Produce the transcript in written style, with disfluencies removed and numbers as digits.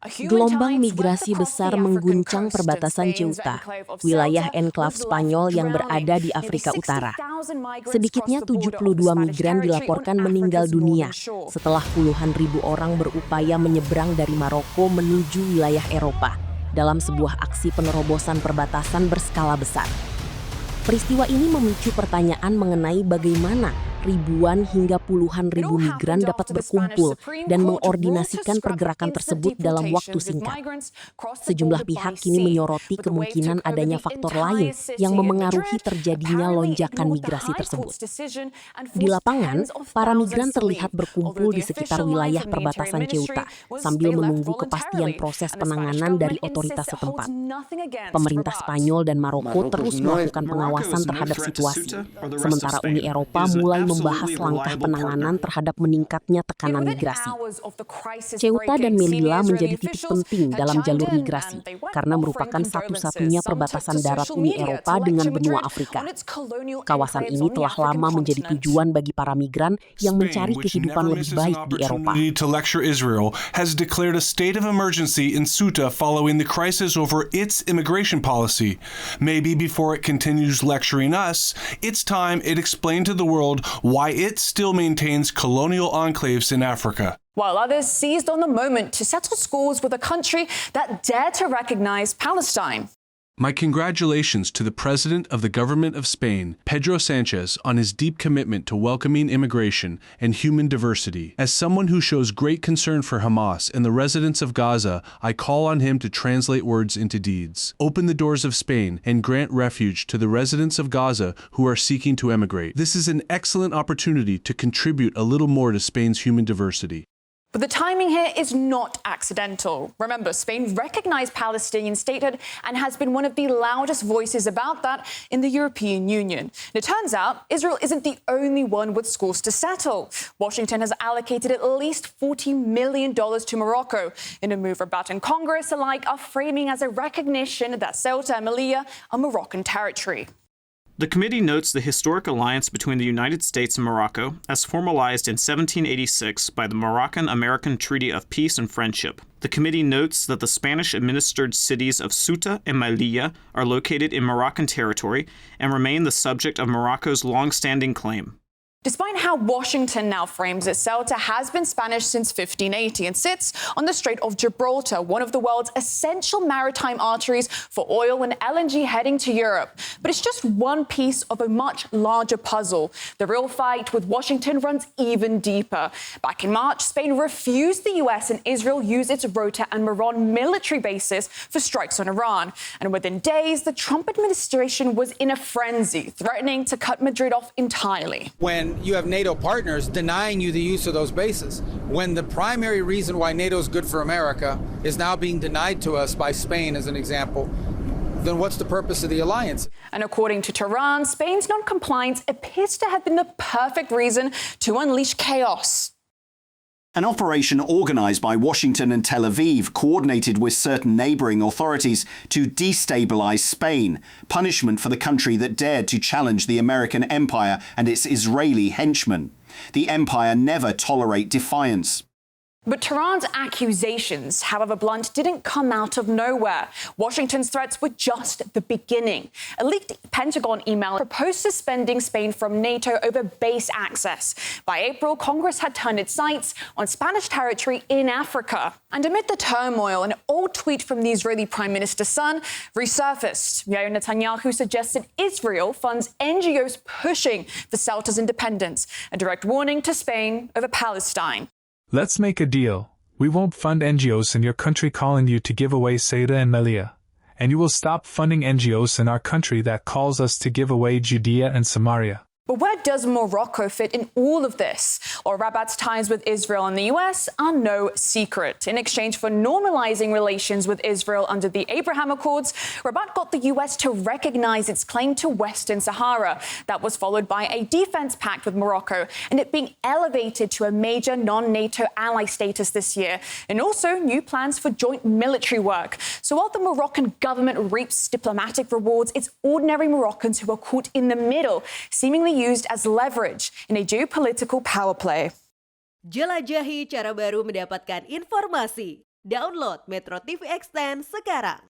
Gelombang migrasi besar mengguncang perbatasan Ceuta, wilayah enklave Spanyol yang berada di Afrika Utara. Sedikitnya 72 migran dilaporkan meninggal dunia setelah puluhan ribu orang berupaya menyeberang dari Maroko menuju wilayah Eropa dalam sebuah aksi penerobosan perbatasan berskala besar. Peristiwa ini memicu pertanyaan mengenai bagaimana ribuan hingga puluhan ribu migran dapat berkumpul dan mengordinasikan pergerakan tersebut dalam waktu singkat. Sejumlah pihak kini menyoroti kemungkinan adanya faktor lain yang memengaruhi terjadinya lonjakan migrasi tersebut. Di lapangan, para migran terlihat berkumpul di sekitar wilayah perbatasan Ceuta sambil menunggu kepastian proses penanganan dari otoritas setempat. Pemerintah Spanyol dan Maroko terus melakukan pengawasan terhadap situasi, sementara Uni Eropa mulai membahas langkah penanganan terhadap meningkatnya tekanan migrasi. Ceuta dan Melilla menjadi titik penting dalam jalur migrasi karena merupakan satu-satunya perbatasan darat Uni Eropa dengan benua Afrika. Kawasan ini telah lama menjadi tujuan bagi para migran yang mencari kehidupan lebih baik di Eropa. Israel has declared a state of emergency in Ceuta following the crisis over its immigration policy. Maybe before it continues lecturing us, it's time it explained to the world why it still maintains colonial enclaves in Africa. While others seized on the moment to settle scores with a country that dared to recognize Palestine. My congratulations to the President of the Government of Spain, Pedro Sánchez, on his deep commitment to welcoming immigration and human diversity. As someone who shows great concern for Hamas and the residents of Gaza, I call on him to translate words into deeds. Open the doors of Spain and grant refuge to the residents of Gaza who are seeking to emigrate. This is an excellent opportunity to contribute a little more to Spain's human diversity. But the timing here is not accidental. Remember, Spain recognized Palestinian statehood and has been one of the loudest voices about that in the European Union. And it turns out Israel isn't the only one with scores to settle. Washington has allocated at least $40 million to Morocco in a move Rabat and Congress alike are framing as a recognition that Ceuta and Melilla are Moroccan territory. The committee notes the historic alliance between the United States and Morocco as formalized in 1786 by the Moroccan-American Treaty of Peace and Friendship. The committee notes that the Spanish-administered cities of Ceuta and Melilla are located in Moroccan territory and remain the subject of Morocco's long-standing claim. Despite how Washington now frames it, Ceuta has been Spanish since 1580 and sits on the Strait of Gibraltar, one of the world's essential maritime arteries for oil and LNG heading to Europe. But it's just one piece of a much larger puzzle. The real fight with Washington runs even deeper. Back in March, Spain refused the U.S. and Israel use its Rota and Migran military bases for strikes on Iran. And within days, the Trump administration was in a frenzy, threatening to cut Madrid off entirely. When you have NATO partners denying you the use of those bases, when the primary reason why NATO is good for America is now being denied to us by Spain as an example, then what's the purpose of the alliance? And according to Tehran, Spain's non-compliance appears to have been the perfect reason to unleash chaos. An operation organized by Washington and Tel Aviv, coordinated with certain neighboring authorities to destabilize Spain, punishment for the country that dared to challenge the American empire and its Israeli henchmen. The empire never tolerate defiance. But Tehran's accusations, however blunt, didn't come out of nowhere. Washington's threats were just the beginning. A leaked Pentagon email proposed suspending Spain from NATO over base access. By April, Congress had turned its sights on Spanish territory in Africa. And amid the turmoil, an old tweet from the Israeli Prime Minister's son resurfaced. Yair Netanyahu suggested Israel funds NGOs pushing for Ceuta's independence, a direct warning to Spain over Palestine. Let's make a deal. We won't fund NGOs in your country calling you to give away Ceuta and Melilla. And you will stop funding NGOs in our country that calls us to give away Judea and Samaria. But where does Morocco fit in all of this? Well, Rabat's ties with Israel and the U.S. are no secret. In exchange for normalizing relations with Israel under the Abraham Accords, Rabat got the U.S. to recognize its claim to Western Sahara. That was followed by a defense pact with Morocco and it being elevated to a major non-NATO ally status this year. And also new plans for joint military work. So while the Moroccan government reaps diplomatic rewards, it's ordinary Moroccans who are caught in the middle, seemingly used as leverage in a geopolitical power play. Jelajahi cara baru mendapatkan informasi. Download MetroTV Extend sekarang.